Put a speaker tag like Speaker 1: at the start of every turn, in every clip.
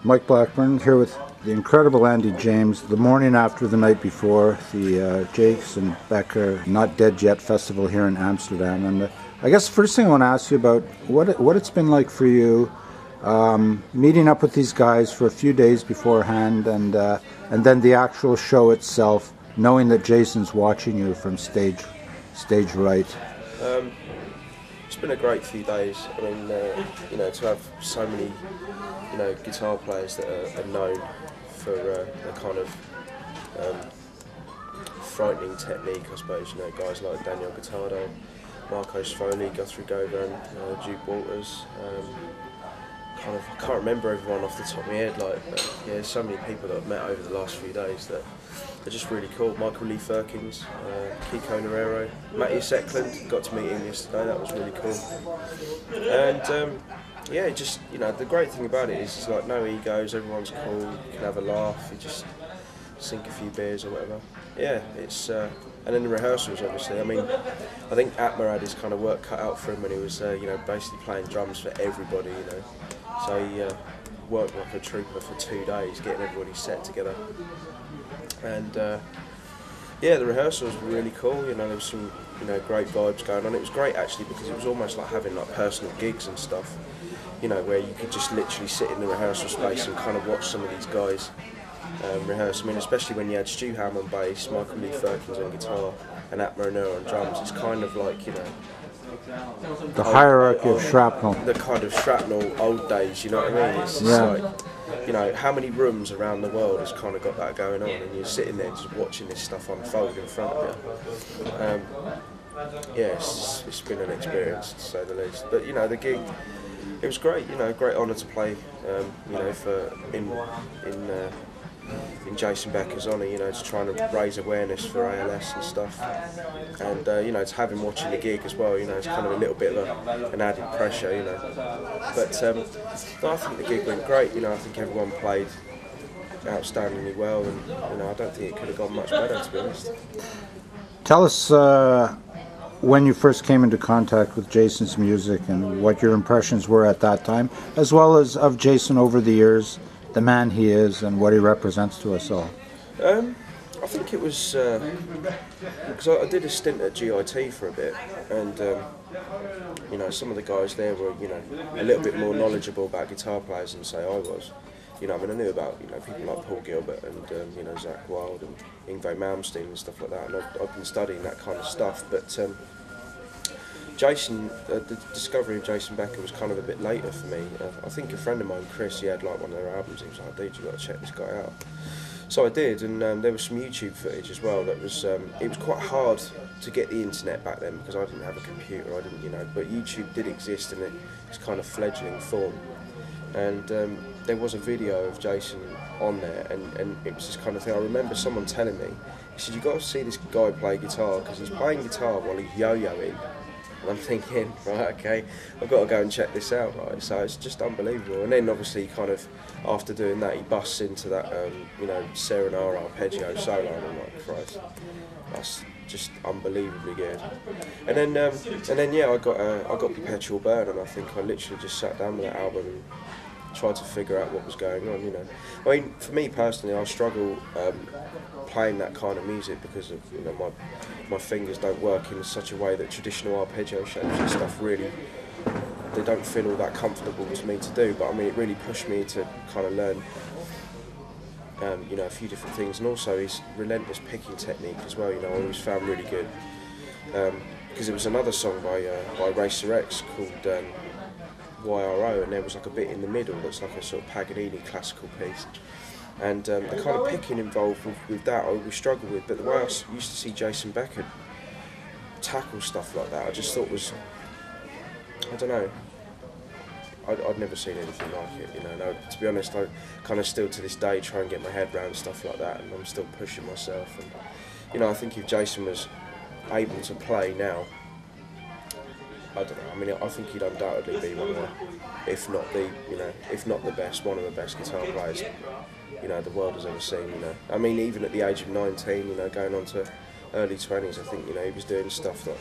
Speaker 1: Mike Blackburn here with the incredible Andy James. The morning after the night before the Jason Becker Not Dead Yet festival here in Amsterdam, and I guess the first thing I want to ask you about what it's been like for you meeting up with these guys for a few days beforehand, and then the actual show itself, knowing that Jason's watching you from stage right.
Speaker 2: It's been a great few days. I mean, to have so many, guitar players that are known for their kind of frightening technique, I suppose. Guys like Daniel Guittardo, Marco Sfoli, Guthrie Govan, Duke Walters. I can't remember everyone off the top of my head. There's so many people that I've met over the last few days that are just really cool. Michael Lee Firkins, Kiko Nerero, Matthias Eklund, got to meet him yesterday, that was really cool. And the great thing about it is it's like no egos, everyone's cool, you can have a laugh, you just sink a few beers or whatever. Yeah, it's and then the rehearsals, obviously. I mean, I think Atma had his kind of work cut out for him when he was, basically playing drums for everybody, So he worked like a trooper for 2 days, getting everybody set together. And the rehearsals were really cool. There was some, great vibes going on. It was great actually because it was almost like having like personal gigs and stuff. Where you could just literally sit in the rehearsal space and kind of watch some of these guys rehearse. I mean, especially when you had Stu Ham on bass, Michael Lee Firkins on guitar, and Atma Onura on drums. It's kind of like
Speaker 1: the hierarchy of shrapnel.
Speaker 2: The kind of shrapnel old days, you know what I mean? It's like, how many rooms around the world has kind of got that going on, and you're sitting there just watching this stuff unfold in front of you. It's been an experience to say the least. But the gig, it was great. Great honour to play. In Jason Becker's honour, to try and raise awareness for ALS and stuff, and to have him watching the gig as well, it's kind of a little bit of an added pressure, But I think the gig went great. I think everyone played outstandingly well, and I don't think it could have gone much better, to be honest.
Speaker 1: Tell us when you first came into contact with Jason's music and what your impressions were at that time, as well as of Jason over the years, the man he is and what he represents to us all.
Speaker 2: I think it was because I did a stint at GIT for a bit, and some of the guys there were a little bit more knowledgeable about guitar players than say I was. I knew about people like Paul Gilbert and Zach Wilde and Yngwie Malmsteen and stuff like that, and I've been studying that kind of stuff. But Jason, the discovery of Jason Becker was kind of a bit later for me. I think a friend of mine, Chris, he had like one of their albums. He was like, "Dude, you got to check this guy out." So I did, and there was some YouTube footage as well. That was it was quite hard to get the internet back then because I didn't have a computer. I didn't, but YouTube did exist, and it was kind of fledgling form. And there was a video of Jason on there, and it was this kind of thing. I remember someone telling me, he said, "You got to see this guy play guitar because he's playing guitar while he's yo-yoing." And I'm thinking, right, okay, I've got to go and check this out, right? So it's just unbelievable. And then obviously, kind of after doing that, he busts into that, Serenara arpeggio solo, and I'm like, Christ, that's just unbelievably good. And then, I got Perpetual Burn, and I think I literally just sat down with that album and tried to figure out what was going on. I mean, for me personally, I struggle playing that kind of music because of my fingers don't work in such a way that traditional arpeggio shapes and stuff really, they don't feel all that comfortable to me to do. But I mean, it really pushed me to kind of learn a few different things, and also his relentless picking technique as well. I always found really good because it was another song by Racer X called YRO, and there was like a bit in the middle that's like a sort of Paganini classical piece. And the kind of picking involved with that I always struggled with, but the way I used to see Jason Becker tackle stuff like that, I just thought was, I don't know, I'd never seen anything like it, No, to be honest, I kind of still to this day try and get my head around stuff like that, and I'm still pushing myself. And I think if Jason was able to play now, I don't know. I mean, I think he'd undoubtedly be one of the, if not the best, one of the best guitar players, the world has ever seen. I mean, even at the age of 19, going on to early 20s, I think he was doing stuff that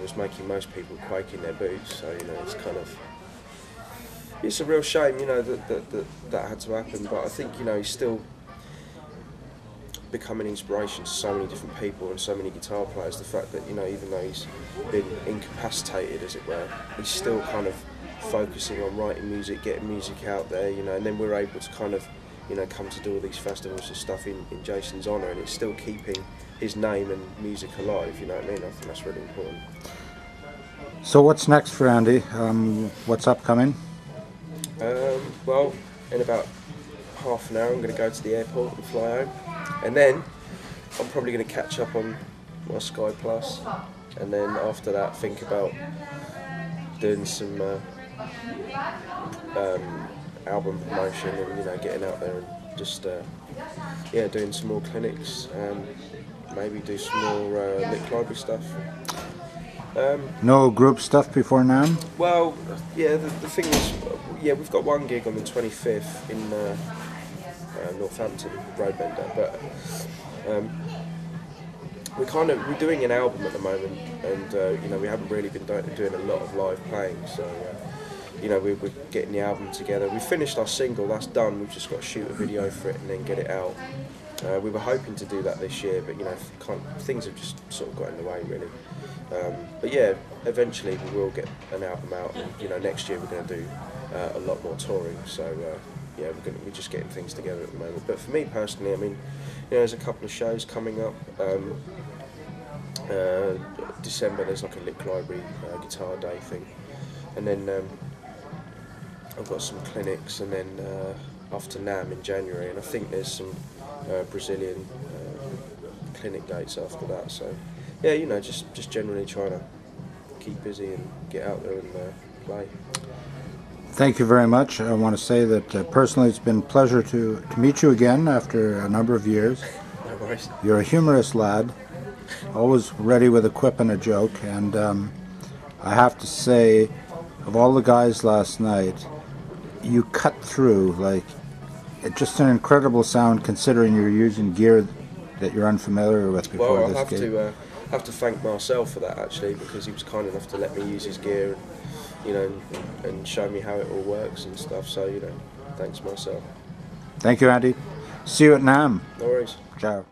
Speaker 2: was making most people quake in their boots. So it's kind of it's a real shame, you know, that had to happen. But I think, you know, he's still become an inspiration to so many different people and so many guitar players. The fact that, you know, even though he's been incapacitated, as it were, he's still kind of focusing on writing music, getting music out there, you know, and then we're able to kind of, you know, come to do all these festivals and stuff in Jason's honour, and it's still keeping his name and music alive, you know what I mean? I think that's really important.
Speaker 1: So what's next for Andy? What's upcoming?
Speaker 2: Well, in about half an hour I'm going to go to the airport and fly home, and then I'm probably going to catch up on my Sky Plus, and then after that think about doing some album promotion and, you know, getting out there and just yeah, doing some more clinics, maybe do some more Lick Library stuff.
Speaker 1: No group stuff before NAMM?
Speaker 2: Well, yeah, the thing is, yeah, we've got one gig on the 25th in Northampton, Roadbender, but we're doing an album at the moment, and you know, we haven't really been doing a lot of live playing, so you know, we're getting the album together. We finished our single, that's done. We've just got to shoot a video for it and then get it out. We were hoping to do that this year, but, you know, things have just sort of got in the way, really. But yeah, eventually we will get an album out, and, you know, next year we're going to do a lot more touring. So yeah, we're just getting things together at the moment. But for me personally, I mean, you know, there's a couple of shows coming up. December there's like a Lick Library Guitar Day thing, and then I've got some clinics, and then after NAMM in January, and I think there's some Brazilian clinic dates after that. So yeah, you know, just generally trying to keep busy and get out there and play.
Speaker 1: Thank you very much. I want to say that personally it's been a pleasure to meet you again after a number of years.
Speaker 2: No worries.
Speaker 1: You're a humorous lad, always ready with a quip and a joke, and I have to say, of all the guys last night, you cut through, like, it's just an incredible sound considering you're using gear that you're unfamiliar with before this gig.
Speaker 2: Well, I have to thank Marcel for that, actually, because he was kind enough to let me use his gear, and, you know, and show me how it all works and stuff. So, you know, thanks Marcel.
Speaker 1: Thank you, Andy. See you at NAMM.
Speaker 2: No worries.
Speaker 1: Ciao.